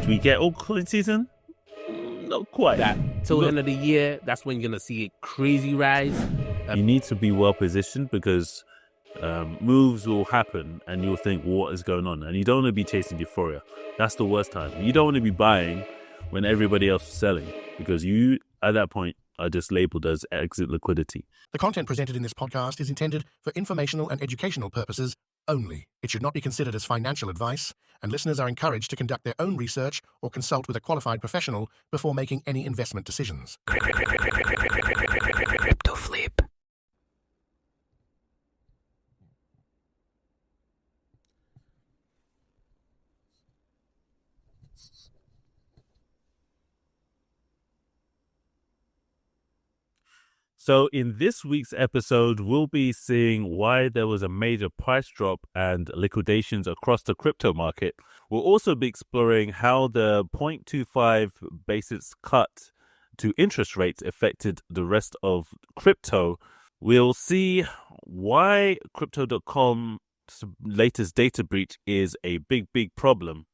we get altcoin season? Not quite. That till the end of the year, that's when you're gonna see a crazy rise. You need to be well positioned because moves will happen and you'll think, what is going on? And you don't want to be chasing euphoria. That's the worst time. You don't want to be buying when everybody else is selling because you, at that point, are just labeled as exit liquidity. The content presented in this podcast is intended for informational and educational purposes only. It should not be considered as financial advice, and listeners are encouraged to conduct their own research or consult with a qualified professional before making any investment decisions. Crypto flip. So in this week's episode, we'll be seeing why there was a major price drop and liquidations across the crypto market. We'll also be exploring how the 0.25 basis cut to interest rates affected the rest of crypto. We'll see why Crypto.com's latest data breach is a big problem.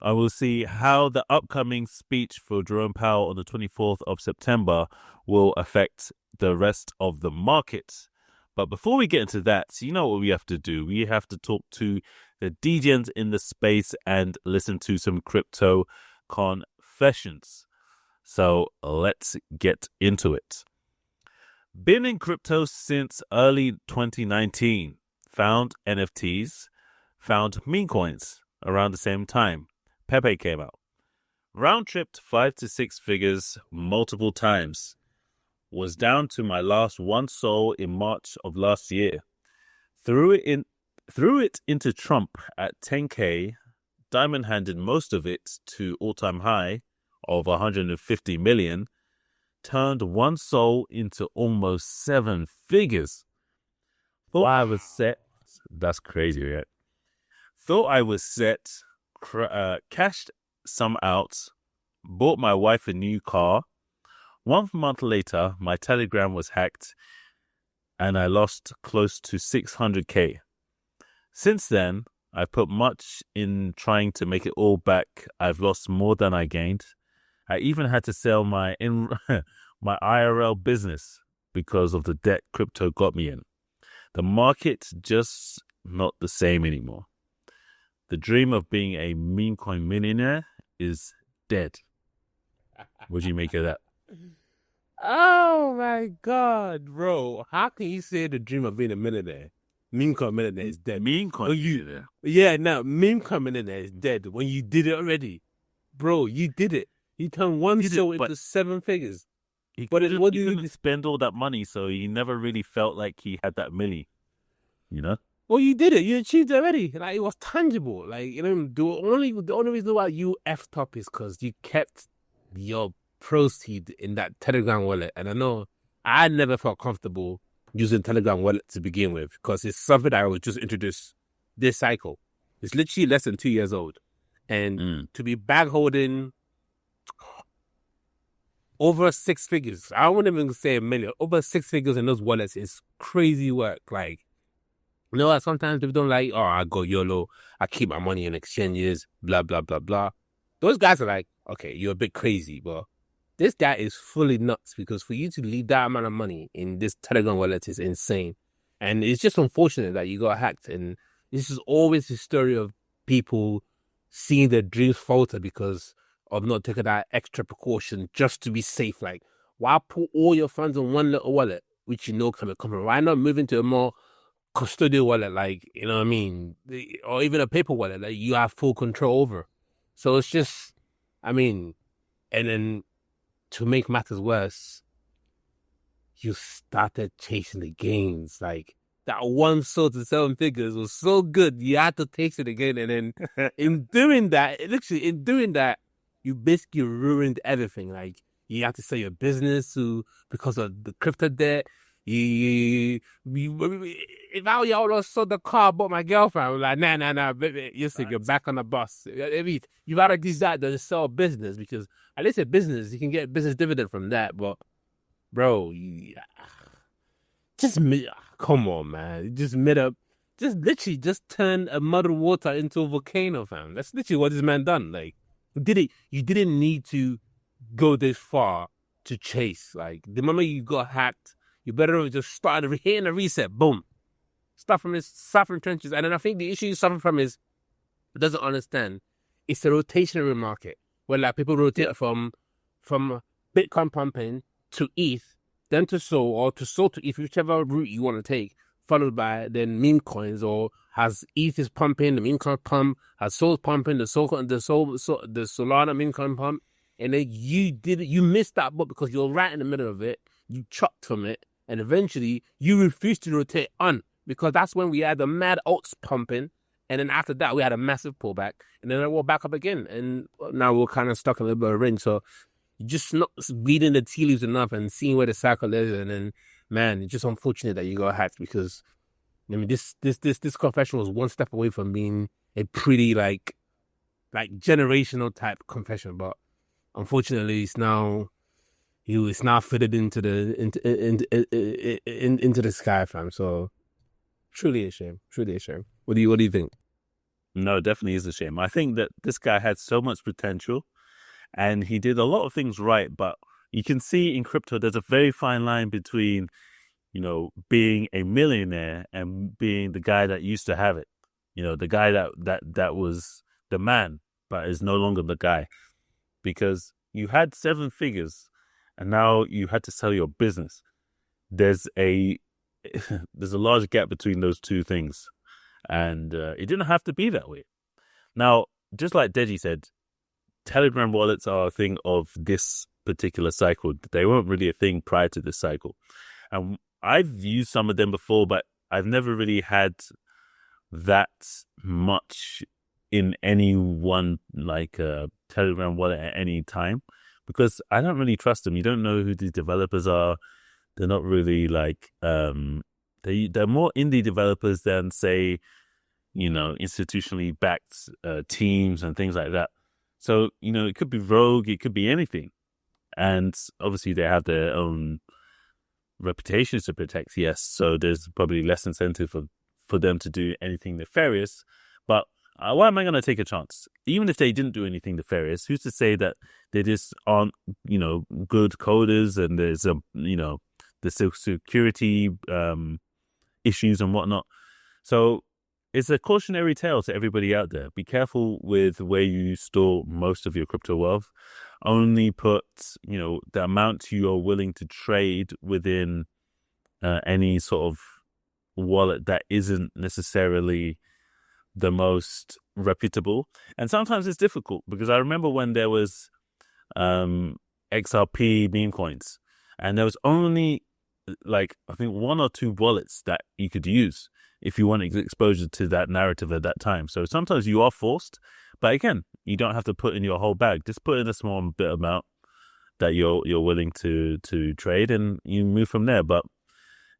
I will see how the upcoming speech for Jerome Powell on the 24th of September will affect the rest of the market. But before we get into that, you know what we have to do? We have to talk to the DJs in the space and listen to some crypto confessions. So let's get into it. Been in crypto since early 2019. Found NFTs, found meme coins around the same time. Pepe came out. Round tripped 5 to 6 figures multiple times. Was down to my last one soul in March of last year. Threw it into Trump at 10K. Diamond handed most of it to all-time high of 150 million. Turned one soul into almost 7 figures. Thought I was set. That's crazy, right? Thought I was set. Cashed some out. Bought my wife a new car. 1 month later, my Telegram was hacked and I lost close to 600k. Since then, I've put much in trying to make it all back. I've lost more than I gained. I even had to sell my IRL business because of the debt crypto got me in. The market's just not the same anymore. The dream of being a meme coin millionaire is dead. What do you make of that? Oh my God, bro! How can you say the dream of being a millionaire? Meme coin millionaire is dead. Meme coin millionaire. Yeah, no, meme coin millionaire is dead. When you did it already, bro, you did it. You turned one soul into 7 figures. But what did he spend all that money? So he never really felt like he had that milli. You know. Well, you did it. You achieved it already. Like it was tangible. Like you know, the only reason why you effed up is because you kept your proceed in that Telegram wallet. And I know I never felt comfortable using Telegram wallet to begin with because it's something that I was just introduced this cycle. It's literally less than 2 years old. And to be bag holding over 6 figures, I wouldn't even say a million, over 6 figures in those wallets is crazy work. Like, you know what? Sometimes people don't like, oh, I go YOLO, I keep my money in exchanges, blah, blah, blah, blah. Those guys are like, okay, you're a bit crazy, but this guy is fully nuts because for you to leave that amount of money in this Telegram wallet is insane. And it's just unfortunate that you got hacked. And this is always the story of people seeing their dreams falter because of not taking that extra precaution just to be safe. Like, why put all your funds in one little wallet, which you know can be coming? Why not move into a more custodial wallet, like, you know what I mean? Or even a paper wallet that you have full control over. So it's just, I mean, and then to make matters worse, you started chasing the gains. Like that one sold to 7 figures was so good, you had to taste it again. And then in doing that, you basically ruined everything. Like you had to sell your business because of the crypto debt. If I were you, I would have sold the car, bought my girlfriend. I was like, nah, baby, you're back on the bus. I mean, you rather decide to sell business because at least a business, you can get business dividend from that. But, bro, come on, man. Just literally turn a muddled water into a volcano, fam. That's literally what this man done. Like, You didn't need to go this far to chase. Like, the moment you got hacked, you better just start hitting a reset. Boom. Start from trenches. And then I think the issue you suffer from is, it doesn't understand, it's a rotationary market where like people rotate from Bitcoin pumping to ETH, then to Sol, or to Sol to ETH, whichever route you want to take, followed by then meme coins, or has ETH is pumping, the meme coin pump, has Sol pumping, the Solana meme coin pump, and then you missed that boat because you're right in the middle of it, you chopped from it, and eventually you refused to rotate on, because that's when we had the mad alts pumping. And then after that, we had a massive pullback. And then we're back up again. And now we're kind of stuck in a little bit of range. So just not reading the tea leaves enough and seeing where the cycle is. And then, man, it's just unfortunate that you got hacked, because, I mean, this confession was one step away from being a pretty, like generational type confession. But unfortunately, it's now fitted into the sky, fam. So truly a shame. Truly a shame. What do you think? No, definitely is a shame. I think that this guy had so much potential and he did a lot of things right, but you can see in crypto there's a very fine line between, being a millionaire and being the guy that used to have it. The guy that was the man, but is no longer the guy. Because you had 7 figures and now you had to sell your business. There's a large gap between those two things. And it didn't have to be that way. Now, just like Deji said, Telegram wallets are a thing of this particular cycle. They weren't really a thing prior to this cycle. And I've used some of them before, but I've never really had that much in any one, like Telegram wallet at any time, because I don't really trust them. You don't know who these developers are. They're not really like... They're more indie developers than, say, institutionally backed teams and things like that. So, it could be rogue, it could be anything. And obviously they have their own reputations to protect, yes. So there's probably less incentive for them to do anything nefarious. But why am I going to take a chance? Even if they didn't do anything nefarious, who's to say that they just aren't, good coders, and there's, the security issues and whatnot. So it's a cautionary tale to everybody out there. Be careful with where you store most of your crypto wealth. Only put, the amount you are willing to trade within any sort of wallet that isn't necessarily the most reputable. And sometimes it's difficult, because I remember when there was XRP meme coins, and there was only like, I think 1 or 2 wallets that you could use if you want exposure to that narrative at that time. So sometimes you are forced, but again, you don't have to put in your whole bag. Just put in a small bit amount that you're willing to trade, and you move from there. But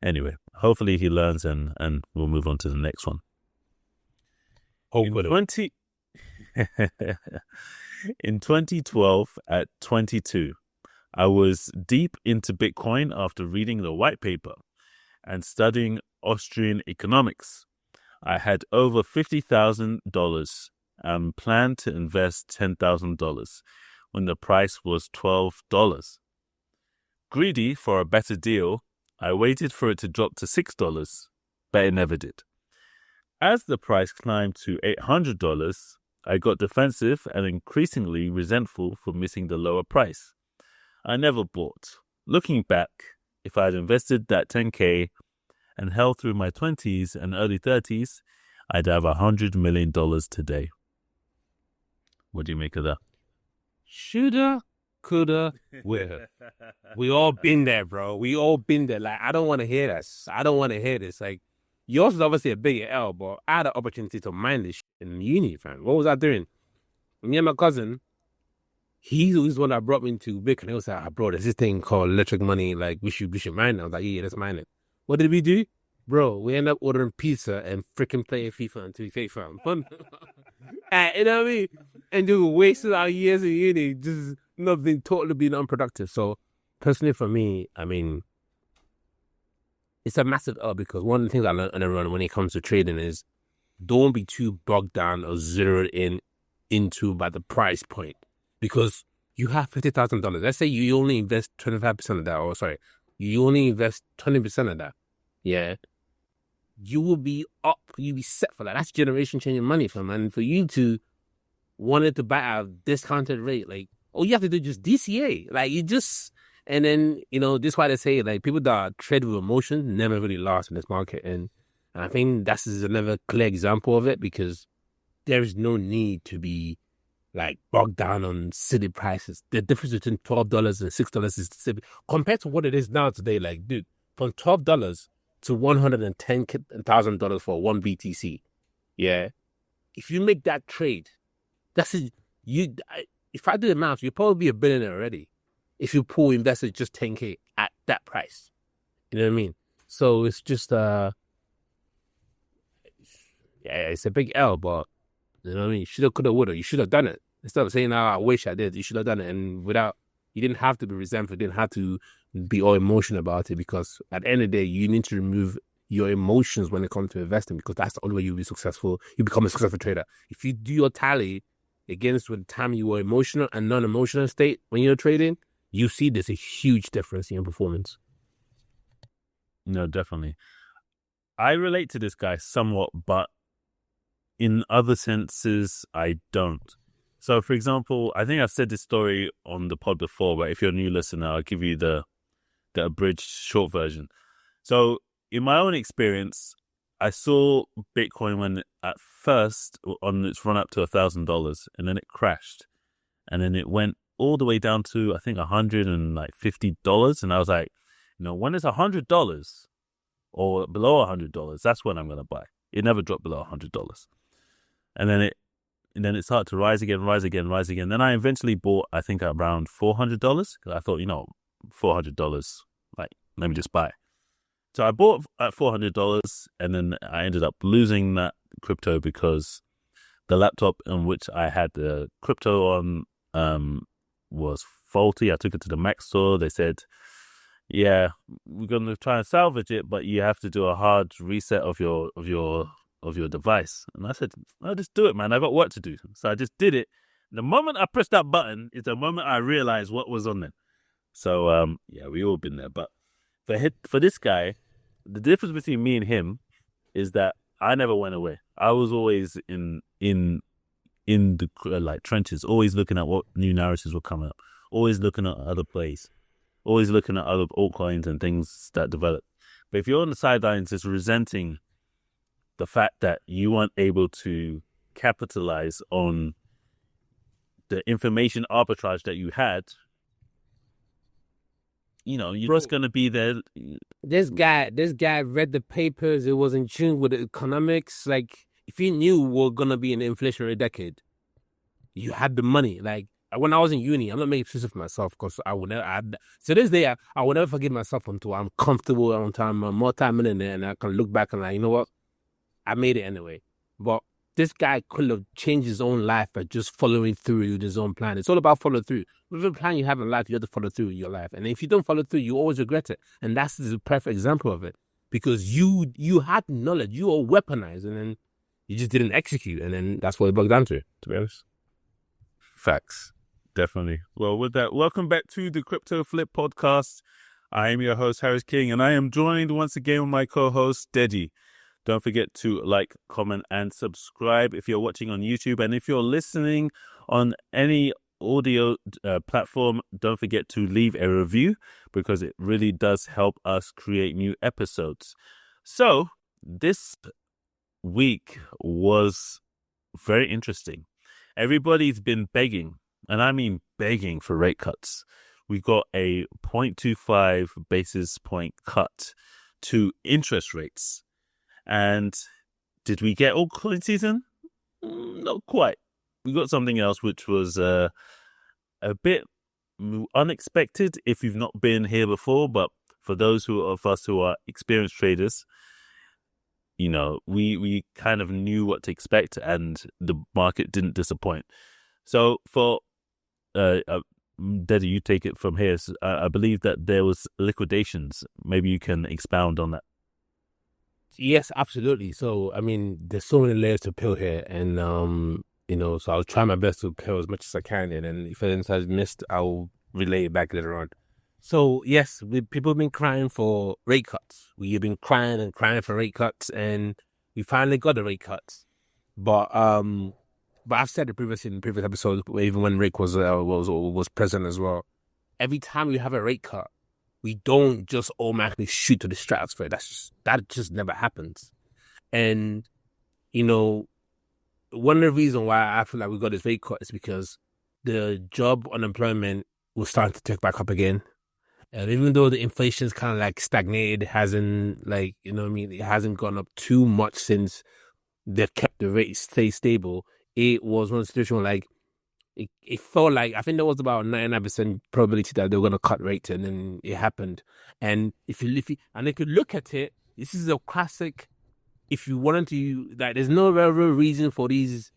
anyway, hopefully he learns, and we'll move on to the next one. Hopefully. In 2012, at 22, I was deep into Bitcoin after reading the white paper and studying Austrian economics. I had over $50,000 and planned to invest $10,000 when the price was $12. Greedy for a better deal, I waited for it to drop to $6, but it never did. As the price climbed to $800, I got defensive and increasingly resentful for missing the lower price. I never bought. Looking back, if I had invested that $10K and held through my 20s and early 30s, I'd have $100 million today. What do you make of that? Shoulda, coulda, woulda. We all been there, bro. We all been there. Like, I don't want to hear that. I don't want to hear this. Like, yours is obviously a bigger L, but I had the opportunity to mind this shit in uni, fam. What was I doing? Me and my cousin, he's the one that brought me into Bitcoin. He was like, bro, there's this thing called electric money. Like, we should mine it. I was like, yeah, let's mine it. What did we do? Bro, we ended up ordering pizza and freaking playing FIFA until we fake fam. You know what I mean? And just wasted our years in uni, just not being totally being unproductive. So, personally for me, I mean, it's a massive L, because one of the things I learned when it comes to trading is don't be too bogged down or zeroed in into by the price point, because you have $50,000. Let's say you only invest 25% of that, or sorry, you only invest 20% of that. Yeah, you will be up. You'll be set for that. That's generation changing money, fam. And for you to want it to buy at a discounted rate, like, all you have to do is just DCA. Like, you just, and then, you know, this is why they say, like, people that trade with emotion never really last in this market. And I think that's another clear example of it, because there is no need to be like bogged down on silly prices. The difference between $12 and $6 is silly compared to what it is now today. Like, dude, from $12 to $110,000 for one BTC. Yeah, if you make that trade, that's it. If I do the math, you'll probably be a billionaire already. If you pull investors just 10K at that price, you know what I mean? So it's just yeah, it's a big L, but you know what I mean? Shoulda, coulda, woulda. You should have done it. Instead of saying, I wish I did, you should have done it. And you didn't have to be resentful. You didn't have to be all emotional about it, because at the end of the day, you need to remove your emotions when it comes to investing, because that's the only way you'll be successful. You become a successful trader. If you do your tally against the time you were emotional and non-emotional state when you're trading, you see there's a huge difference in your performance. No, definitely. I relate to this guy somewhat, but in other senses, I don't. So, for example, I think I've said this story on the pod before, but if you're a new listener, I'll give you the abridged short version. So, in my own experience, I saw Bitcoin when at first on its run up to $1,000, and then it crashed, and then it went all the way down to, I think, $150, and I was like, you know, when it's $100 or below $100, that's when I'm going to buy. It never dropped below $100, and then it started to rise again. Then I eventually bought, I think, around $400, because I thought, you know, $400, like, let me just buy. So I bought at $400, and then I ended up losing that crypto because the laptop on which I had the crypto on was faulty. I took it to the Mac store. They said, yeah, we're going to try and salvage it, but you have to do a hard reset of your device. And I said, I'll just do it, man. I got work to do. So I just did it. The moment I pressed that button is the moment I realized what was on there. So, yeah, we all been there. But for this guy, the difference between me and him is that I never went away. I was always in the like trenches, always looking at what new narratives were coming up, always looking at other plays, always looking at other altcoins and things that develop. But if you're on the sidelines just resenting the fact that you weren't able to capitalize on the information arbitrage that you had, you know, you're just going to be there. This guy read the papers. It was in tune with the economics. Like, if he knew we're going to be in an inflationary decade, you had the money. Like, when I was in uni, I'm not making excuses for myself, because I would never, to this day, I will never forgive myself until I'm comfortable, until I'm a multi-millionaire, and I can look back and like, you know what? I made it anyway. But this guy could have changed his own life by just following through with his own plan. It's all about follow through. With the plan you have in life, you have to follow through with your life. And if you don't follow through, you always regret it. And that's the perfect example of it. Because you had knowledge, you were weaponized, and then you just didn't execute. And then that's what it bogged down to be honest. Facts. Definitely. Well, with that, welcome back to the Crypto Flip Podcast. I am your host, Harris King, and I am joined once again with my co-host, Deji. Don't forget to like, comment, and subscribe if you're watching on YouTube. And if you're listening on any audio platform, don't forget to leave a review, because it really does help us create new episodes. So this week was very interesting. Everybody's been begging, and I mean begging, for rate cuts. We got a 0.25 basis point cut to interest rates. And did we get altcoin season? Not quite. We got something else which was a bit unexpected if you've not been here before. But for those of us who are experienced traders, you know, we kind of knew what to expect, and the market didn't disappoint. So for Deji, you take it from here. So I believe that there was liquidations. Maybe you can expound on that. Yes, absolutely. So, I mean, there's so many layers to peel here, and So I'll try my best to prepare as much as I can, and then if anything has missed, I'll relay it back later on. So yes, people have been crying for rate cuts. We've been crying and crying for rate cuts, and we finally got the rate cuts. But I've said it previously in previous episodes, even when Rick was present as well. Every time we have a rate cut, we don't just automatically shoot to the stratosphere. That just never happens. And one of the reasons why I feel like we got this rate cut is because the job unemployment was starting to tick back up again. And even though the inflation is kind of like stagnated, it hasn't it hasn't gone up too much since they've kept the rate stay stable. It was one situation where it felt like, I think there was about 99% probability that they were going to cut rates, and then it happened. And if you look at it, this is a classic. If you wanted to, there's no real reason for these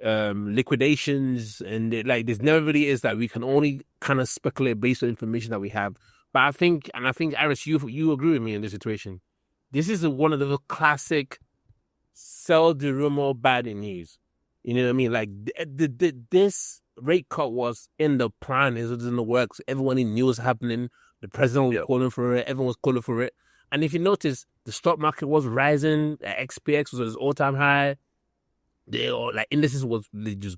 liquidations, and there's never really is that we can only kind of speculate based on information that we have. But I think Iris, you agree with me in this situation. This is one of the classic sell the rumor, bad in news. You know what I mean? Like this rate cut was in the plan, it was in the works. Everyone knew it was happening. The president was calling for it. Everyone was calling for it. And if you notice, the stock market was rising. XPX was at its all-time high. Indices was just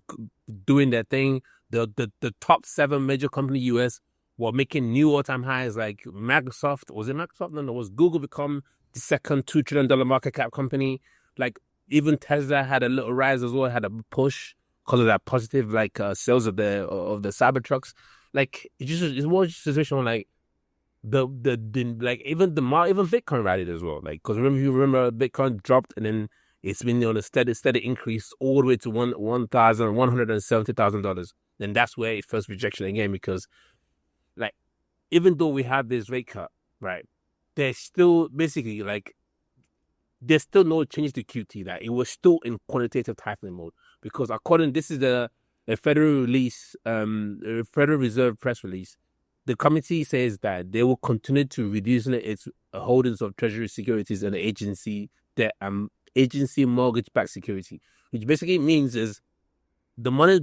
doing their thing. The top 7 major company US were making new all-time highs. Like Microsoft, was it Microsoft? No, was Google become the second $2 trillion market cap company? Like even Tesla had a little rise as well, had a push because of that positive sales of the Cybertrucks. It's more just a situation where even Bitcoin rallied as well. Because remember Bitcoin dropped, and then it's been on a steady increase all the way to $170,000. Then that's where it first rejection again, because even though we have this rate cut, right, there's still basically there's still no change to QT. That it was still in quantitative tightening mode, because this is a Federal release, Federal Reserve press release. The committee says that they will continue to reduce its holdings of Treasury securities and agency mortgage-backed security, which basically means is the money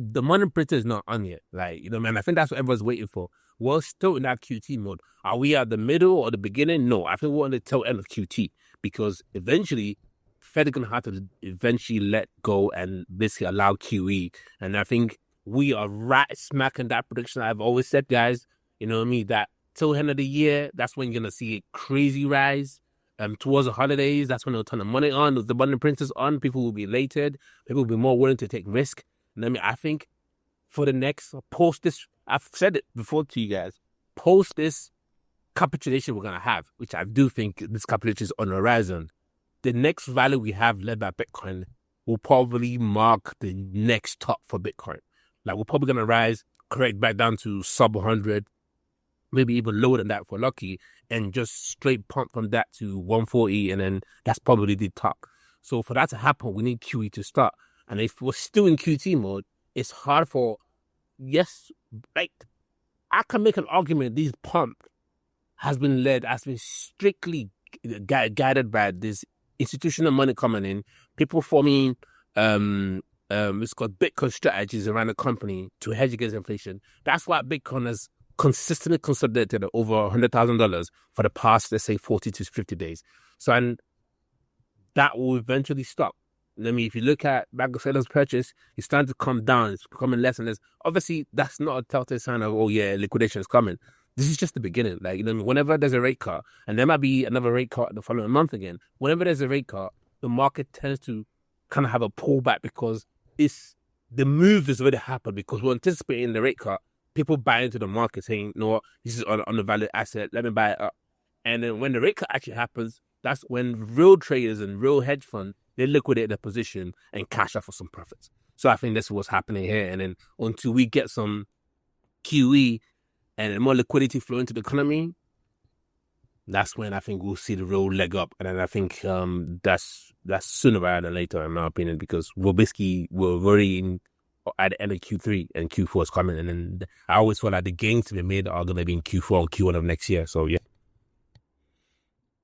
printer is not on yet. Man, I think that's what everyone's waiting for. We're still in that QT mode. Are we at the middle or the beginning? No, I think we're on the tail end of QT, because eventually Fed is going to have to eventually let go and basically allow QE. And I think we are right smack in that prediction I've always said, guys. You know what I mean? That till the end of the year, that's when you're going to see a crazy rise. Towards the holidays, that's when they'll turn the money on. The money printers on, people will be elated. People will be more willing to take risk. And I think for the next, post this, I've said it before to you guys, post this capitulation we're going to have, which I do think this capitulation is on the horizon, the next rally we have led by Bitcoin will probably mark the next top for Bitcoin. We're probably going to rise, correct back down to sub 100, maybe even lower than that if we're lucky, and just straight pump from that to 140, and then that's probably the top. So for that to happen, we need QE to start. And if we're still in QT mode, it's hard for, I can make an argument this pump has been strictly guided by this institutional money coming in, people forming it's called Bitcoin strategies around the company to hedge against inflation. That's why Bitcoin has consistently consolidated over $100,000 for the past, let's say, 40 to 50 days. So, and that will eventually stop. If you look at Bank of England's purchase, it's starting to come down. It's becoming less and less. Obviously, that's not a telltale sign of, liquidation is coming. This is just the beginning. Whenever there's a rate cut, and there might be another rate cut the following month again, whenever there's a rate cut, the market tends to kind of have a pullback, because the move has already happened, because we're anticipating the rate cut. People buy into the market saying, no, this is on a valid asset, let me buy it up. And then when the rate cut actually happens, that's when real traders and real hedge funds, they liquidate their position and cash out for some profits. So I think that's what's happening here. And then until we get some QE and more liquidity flow into the economy, that's when I think we'll see the real leg up. And then I think that's sooner rather than later, in my opinion, because we're already at the end of Q3 and Q4 is coming. And then I always feel like the gains to be made are going to be in Q4 and Q1 of next year. So, yeah.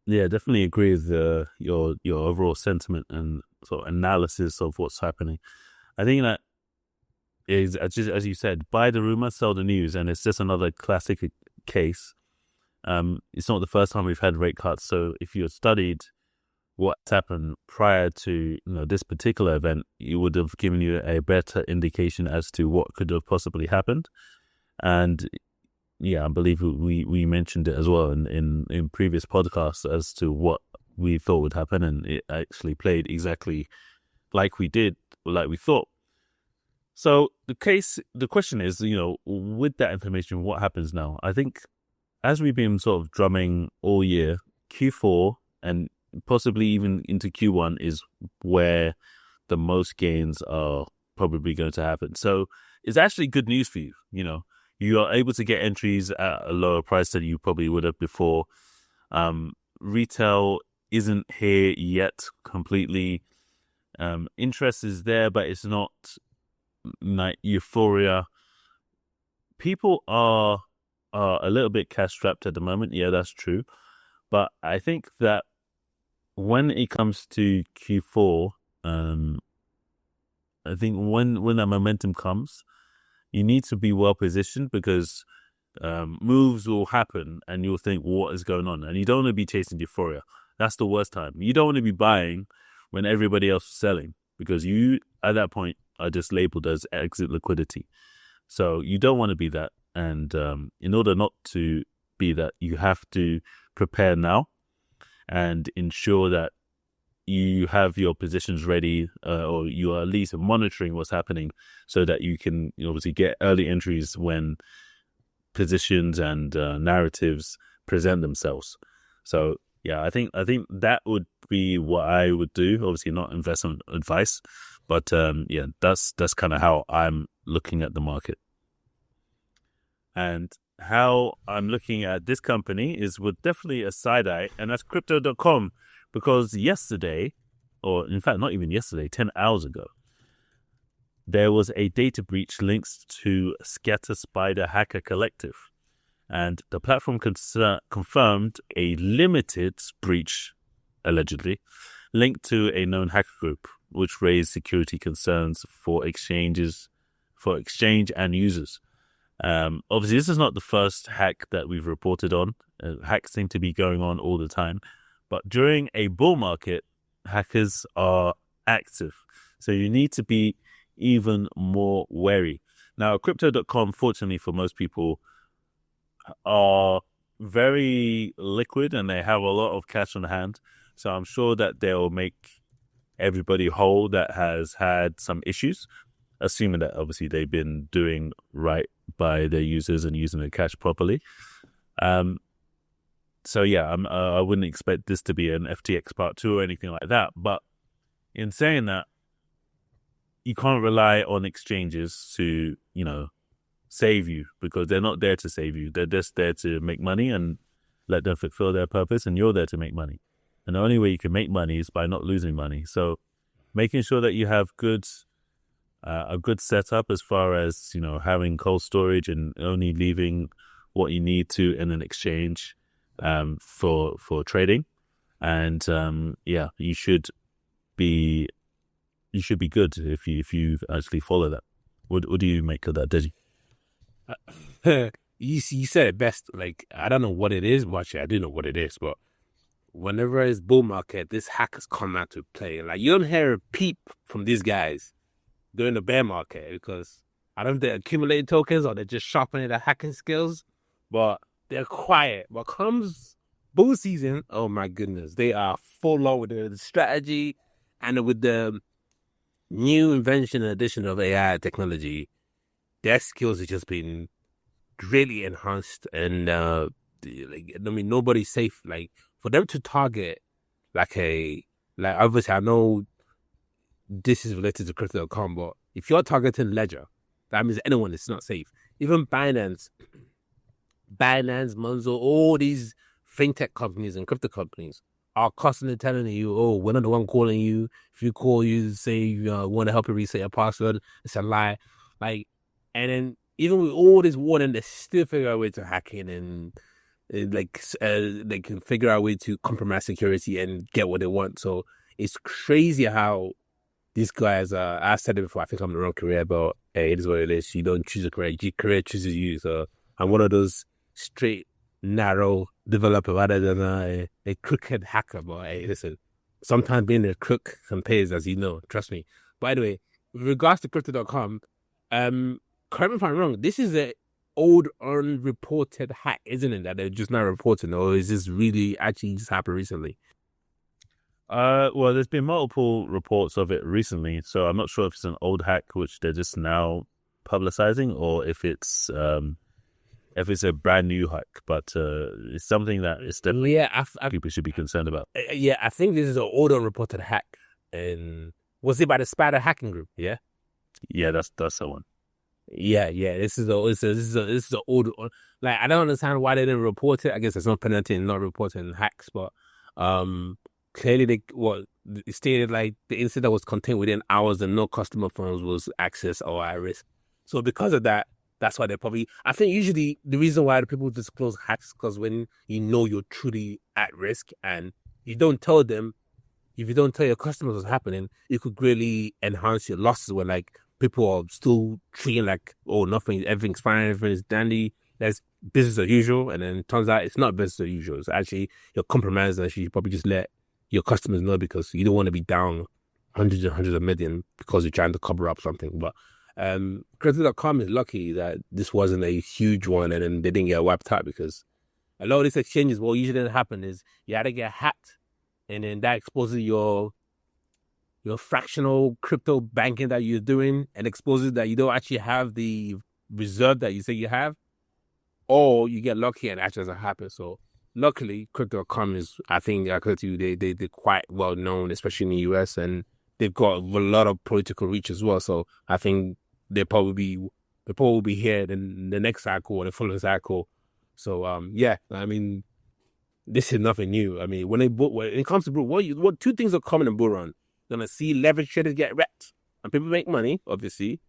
Yeah, definitely agree with your overall sentiment and sort of analysis of what's happening. I think that is just as you said, buy the rumor, sell the news, and it's just another classic case. It's not the first time we've had rate cuts. So if you had studied what's happened prior to this particular event, it would have given you a better indication as to what could have possibly happened. And yeah, I believe we mentioned it as well in previous podcasts as to what we thought would happen, and it actually played exactly like we thought. So the question is, with that information, what happens now? I think as we've been sort of drumming all year, Q4 and possibly even into Q1 is where the most gains are probably going to happen. So it's actually good news for you. You are able to get entries at a lower price than you probably would have before. Retail isn't here yet completely. Interest is there, but it's not like euphoria. People are a little bit cash strapped at the moment. Yeah, that's true. But I think that when it comes to Q4, I think when that momentum comes, you need to be well positioned, because moves will happen and you'll think, what is going on? And you don't want to be chasing euphoria. That's the worst time. You don't want to be buying when everybody else is selling, because you, at that point, are just labeled as exit liquidity. So you don't want to be that. And in order not to be that, you have to prepare now and ensure that you have your positions ready, or you are at least monitoring what's happening, so that you can obviously get early entries when positions and narratives present themselves. So yeah, I think that would be what I would do. Obviously not investment advice, but yeah, that's kind of how I'm looking at the market. And how I'm looking at this company is with definitely a side eye, and that's Crypto.com, because yesterday, or in fact not even yesterday, 10 hours ago, there was a data breach linked to Scatter Spider Hacker Collective, and the platform confirmed a limited breach, allegedly, linked to a known hacker group, which raised security concerns for exchange and users. Obviously, this is not the first hack that we've reported on. Hacks seem to be going on all the time. But during a bull market, hackers are active. So you need to be even more wary. Now, Crypto.com, fortunately for most people, are very liquid and they have a lot of cash on hand. So I'm sure that they'll make everybody whole that has had some issues, assuming that obviously they've been doing right by their users and using their cash properly. So yeah, I wouldn't expect this to be an FTX part 2 or anything like that. But in saying that, you can't rely on exchanges to, save you, because they're not there to save you. They're just there to make money and let them fulfill their purpose, and you're there to make money. And the only way you can make money is by not losing money. So making sure that you have a good setup as far as, having cold storage and only leaving what you need to in an exchange for trading. And yeah, you should be good if you actually follow that. What do you make of that, Deji? You said it best. Like, I don't know what it is. Well, actually, I do know what it is, but whenever it's bull market, this hackers come out to play. Like, you don't hear a peep from these guys during the bear market, because I don't know if they're accumulating tokens or they're just sharpening their hacking skills, but they're quiet. But comes bull season, oh my goodness, they are full on with the strategy, and with the new invention and addition of AI technology, their skills have just been greatly enhanced. And nobody's safe. Like, for them to target obviously I know this is related to Crypto.com, but if you're targeting Ledger, that means anyone is not safe. Even Binance, Monzo, all these fintech companies and crypto companies are constantly telling you, oh, we're not the one calling you. If you call, you say you want to help you reset your password. It's a lie. Like, and then even with all this warning, they still figure out a way to hack in, and they can figure out a way to compromise security and get what they want. So it's crazy how these guys, I said it before, I think I'm in the wrong career, but hey, it is what it is. You don't choose a career, your career chooses you. So I'm one of those straight, narrow developer rather than a crooked hacker. But hey, listen, sometimes being a crook can pay, as you know, trust me. By the way, with regards to crypto.com, correct me if I'm wrong, this is a old unreported hack, isn't it? That they're just not reporting, or is this really actually just happened recently? Well, there's been multiple reports of it recently, so I'm not sure if it's an old hack which they're just now publicizing, or if it's a brand new hack. But it's something that it's definitely people should be concerned about. Yeah, I think this is an old unreported hack, and was it by the Spider Hacking Group? Yeah, that's the one. Yeah. This is a old, like, I don't understand why they didn't report it. I guess there's no penalty in not reporting hacks, but clearly it stated like the incident was contained within hours and no customer funds was accessed or at risk. So because of that, that's why they probably. I think usually the reason why the people disclose hacks because when you know you're truly at risk and you don't tell them, if you don't tell your customers what's happening, it could greatly enhance your losses when like people are still treating like, oh, everything's fine, everything's dandy, there's business as usual, and then it turns out it's not business as usual. It's actually you're compromised, and you should probably just let your customers know because you don't want to be down hundreds and hundreds of million because you're trying to cover up something. But crypto.com is lucky that this wasn't a huge one and then they didn't get wiped out, because a lot of these exchanges, what usually happen is you either get hacked and then that exposes your fractional crypto banking that you're doing and exposes that you don't actually have the reserve that you say you have, or you get lucky and actually doesn't happen. So luckily, crypto.com is, I think, I could tell you, they're quite well known, especially in the US, and they've got a lot of political reach as well. So I think they'll probably be here in the next cycle or the following cycle. So yeah, I mean, this is nothing new. I mean, when it comes to what two things are common in bull run? You're gonna see leverage traders get wrecked, and people make money, obviously,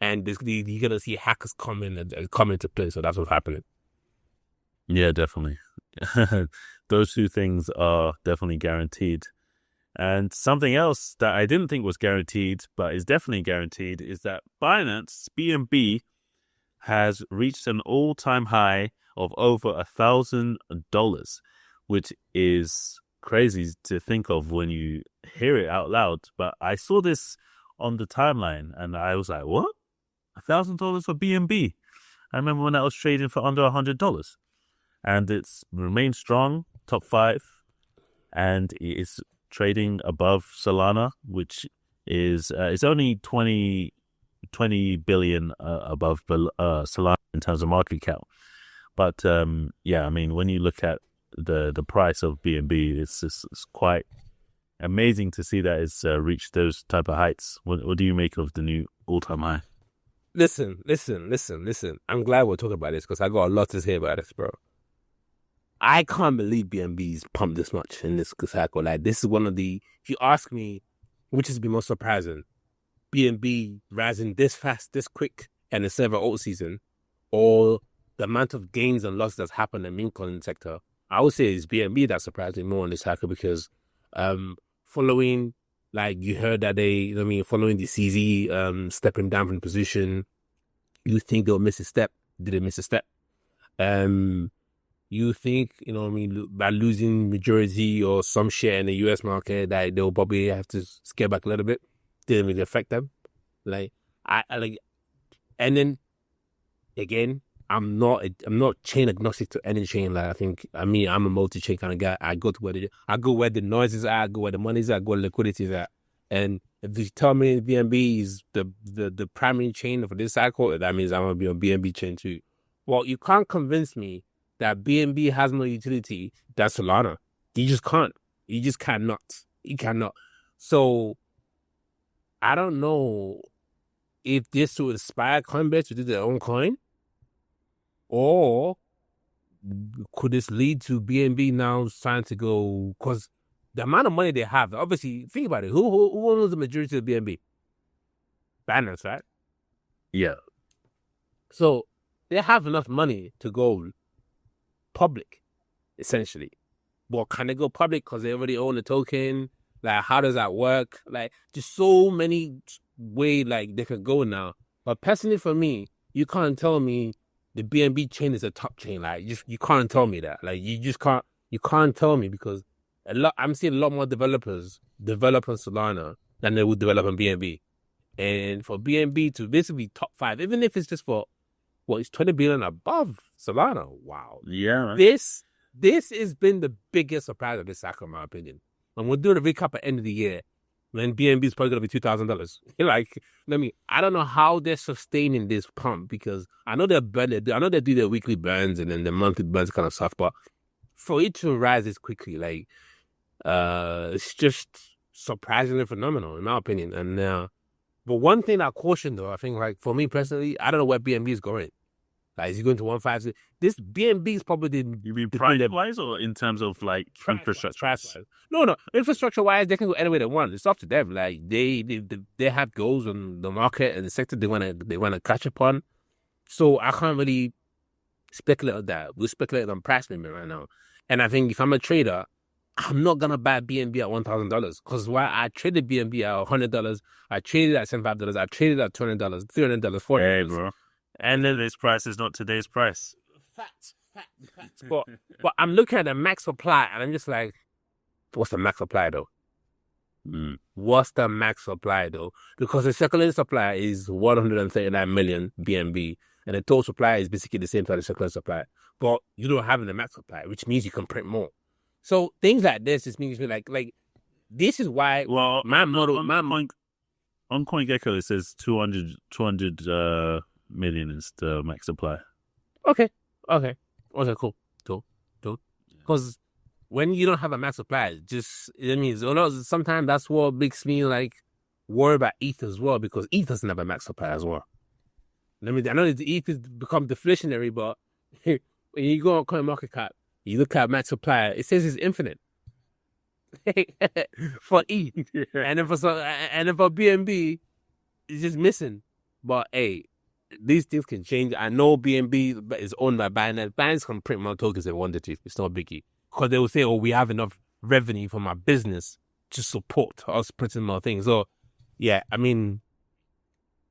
and you're gonna see hackers come into play. So that's what's happening. Yeah, definitely. Those two things are definitely guaranteed. And something else that I didn't think was guaranteed, but is definitely guaranteed, is that Binance, BNB, has reached an all-time high of over $1,000, which is crazy to think of when you hear it out loud. But I saw this on the timeline and I was like, what? $1,000 for BNB? I remember when I was trading for under $100. And it's remained strong, top 5, and it's trading above Solana, which is it's only 20 billion above Solana in terms of market cap. But yeah, I mean, when you look at the price of BNB, it's quite amazing to see that it's reached those type of heights. What do you make of the new all-time high? Listen. I'm glad we're talking about this because I got a lot to say about this, bro. I can't believe BNB's pumped this much in this cycle. Like, this is one of the, if you ask me, which has been most surprising, BNB rising this fast, this quick, and instead of an alt season, or the amount of gains and losses that's happened in the meme coin sector, I would say it's BNB that surprised me more in this cycle because following, like, you heard that following the CZ stepping down from the position, you think they'll miss a step. Did they miss a step? You think, by losing majority or some share in the US market that they'll probably have to scale back a little bit. Didn't really affect them. Like, and then again, I'm not chain agnostic to any chain. Like, I'm a multi-chain kind of guy. I go where the noise is at, I go where the money is at, I go where the liquidity is at. And if you tell me BNB is the primary chain for this cycle, that means I'm gonna be on BNB chain too. Well, you can't convince me that BNB has no utility, that's Solana. You just can't. You just cannot. You cannot. So, I don't know if this will inspire Coinbase to do their own coin, or could this lead to BNB now trying to go, because the amount of money they have, obviously, think about it. Who owns the majority of BNB? Binance, right? Yeah. So, they have enough money to go public, essentially. Well, can they go public because they already own the token? Like, how does that work? Like, just so many ways like they could go now. But personally, for me, you can't tell me the BNB chain is a top chain. Like, you can't tell me that. Like, you can't tell me because I'm seeing a lot more developers develop on Solana than they would develop on BNB. And for BNB to basically top 5, even if it's just for it's 20 billion above Solana. Wow. Yeah, man. This has been the biggest surprise of this cycle, in my opinion. And we'll do the recap at the end of the year when BNB is probably going to be $2,000. Like, I don't know how they're sustaining this pump because I know they do their weekly burns and then the monthly burns kind of stuff, but for it to rise this quickly, like, it's just surprisingly phenomenal, in my opinion. And but one thing I caution though, I think, like, for me personally, I don't know where BNB is going. Like, is he going to 1.5? This BNB is probably You mean price-wise or in terms of, like, infrastructure? No. Infrastructure-wise, they can go anywhere they want. It's up to them. Like, they have goals on the market and the sector they want to catch up on. So I can't really speculate on that. We're speculating on price limit right now. And I think if I'm a trader, I'm not going to buy BNB at $1,000 because I traded BNB at $100, I traded at $75, I traded at $200, $300, $400. Hey, bro. And then this price is not today's price. Facts. But I'm looking at the max supply and I'm just like, what's the max supply though? What's the max supply though? Because the circulating supply is 139 million BNB and the total supply is basically the same as the circulating supply. But you don't have the max supply, which means you can print more. So things like this just makes me like this is why my model on CoinGecko it says 200 million is the max supply. Okay, cool. Because when you don't have a max supply, sometimes that's what makes me like worry about ETH as well, because ETH doesn't have a max supply as well. I know the ETH has become deflationary, but when you go on CoinMarketCap, you look at max supply, it says it's infinite for ETH, and then for BNB, it's just missing. But hey, these things can change. I know BNB is owned by Binance. Binance can print more tokens if they wanted to. It's not a biggie. Because they will say, we have enough revenue from our business to support us printing more things. So, yeah, I mean,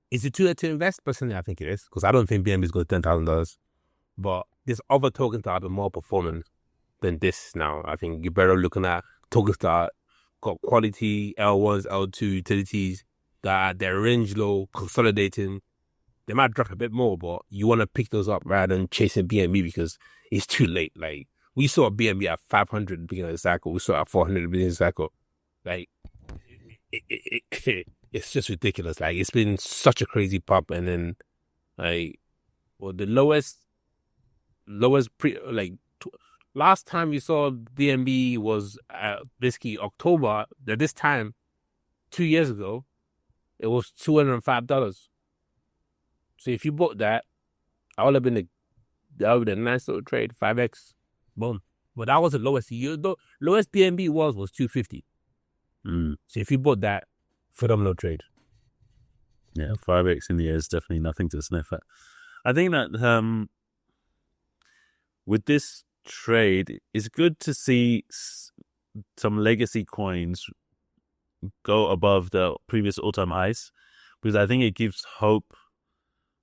is it too late to invest? Personally, I think it is. Because I don't think BNB is going to $10,000. But there's other tokens that are more performing than this now. I think you're better looking at tokens that got quality L1s, L2 utilities, that they're range low, consolidating. They might drop a bit more, but you want to pick those up rather than chasing BNB because it's too late. Like, we saw BNB at 500 at the beginning of the cycle. We saw it at 400 at the beginning of the cycle. Like, it's just ridiculous. Like, it's been such a crazy pump. And then, like, the last time you saw BNB was basically October. At this time, 2 years ago, it was $205. So if you bought that, that would have been a nice little trade, 5x, boom. But that was the lowest. The lowest BNB was $250. So if you bought that, phenomenal trade. Yeah, 5x in the air is definitely nothing to sniff at. I think that with this trade, it's good to see some legacy coins go above the previous all-time highs, because I think it gives hope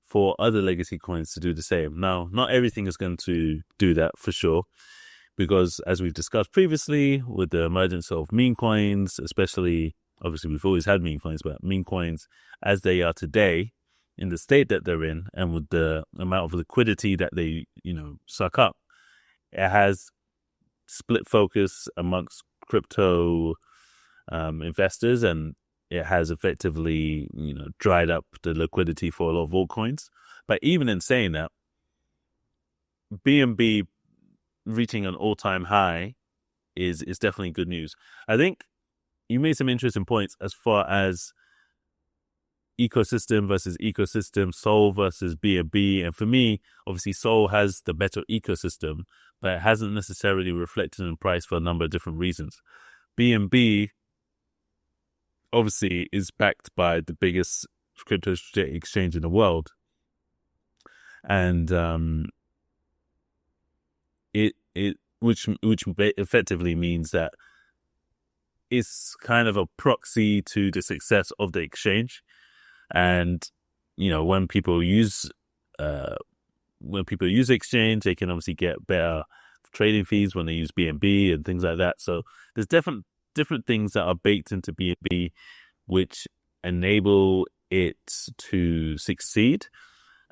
for other legacy coins to do the same. Now, not everything is going to do that for sure, because as we've discussed previously, with the emergence of meme coins, especially, obviously we've always had meme coins, but meme coins as they are today, in the state that they're in, and with the amount of liquidity that they, suck up, it has split focus amongst crypto investors, and it has effectively, dried up the liquidity for a lot of altcoins. But even in saying that, BNB reaching an all-time high is definitely good news. I think you made some interesting points as far as ecosystem versus ecosystem, Sol versus BNB. And for me, obviously, Sol has the better ecosystem, but it hasn't necessarily reflected in price for a number of different reasons. BNB obviously is backed by the biggest crypto exchange in the world, and which effectively means that it's kind of a proxy to the success of the exchange. And, when people use exchange, they can obviously get better trading fees when they use BNB and things like that. So there's different things that are baked into BNB which enable it to succeed.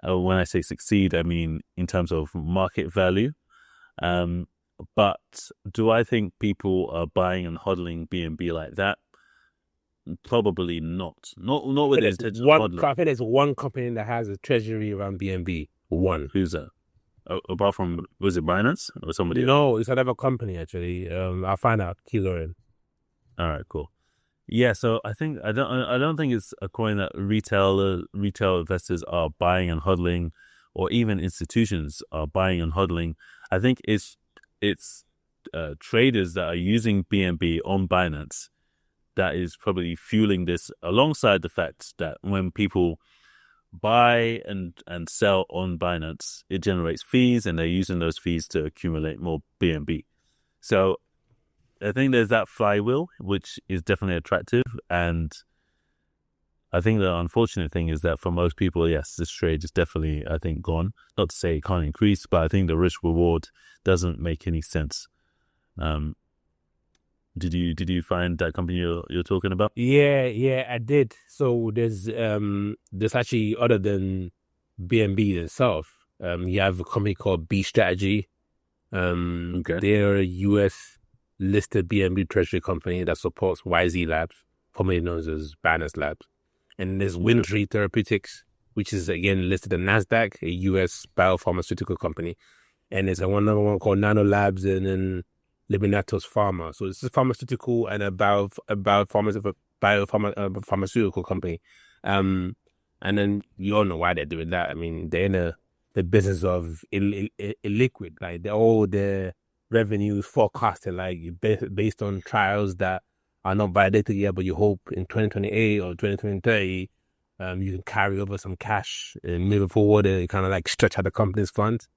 When I say succeed, I mean in terms of market value. But do I think people are buying and hodling BNB like that? Probably not. Not with the intention of hodling. I think there's one company that has a treasury around BNB. One. Who's that? Apart from, was it Binance or somebody else? No, it's another company actually. I'll find out. Keep going. All right, cool. Yeah, so I don't think it's a coin that retail investors are buying and hodling, or even institutions are buying and hodling. I think it's traders that are using BNB on Binance that is probably fueling this, alongside the fact that when people buy and sell on Binance, it generates fees, and they're using those fees to accumulate more BNB. So I think there's that flywheel, which is definitely attractive. And I think the unfortunate thing is that for most people, yes, this trade is definitely, I think, gone. Not to say it can't increase, but I think the risk reward doesn't make any sense. Did you find that company you're talking about? Yeah, I did. So there's actually, other than BNB itself, you have a company called B Strategy. Okay. They're a US listed BNB treasury company that supports YZ Labs, formerly known as Binance Labs. And there's Windtree Therapeutics, which is again listed in NASDAQ, a US biopharmaceutical company. And there's another one called Nano Labs, and then Libinatos Pharma. So this is pharmaceutical and a biopharmaceutical company. And then you all know why they're doing that. I mean, they're in the business of illiquid. Like all their revenues forecasted, like based on trials that are not validated yet, but you hope in 2028 or 2030, you can carry over some cash and move forward and kind of like stretch out the company's funds.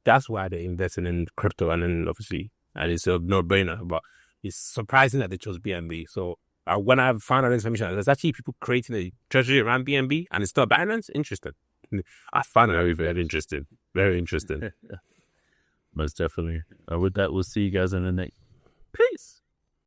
That's why they're investing in crypto, and then obviously, and it's a no-brainer. But it's surprising that they chose BNB. So when I found out information, there's actually people creating a treasury around BNB, and it's not Binance. Interesting. I found it very, very interesting. Very interesting. Most definitely. With that, we'll see you guys in the next. Peace.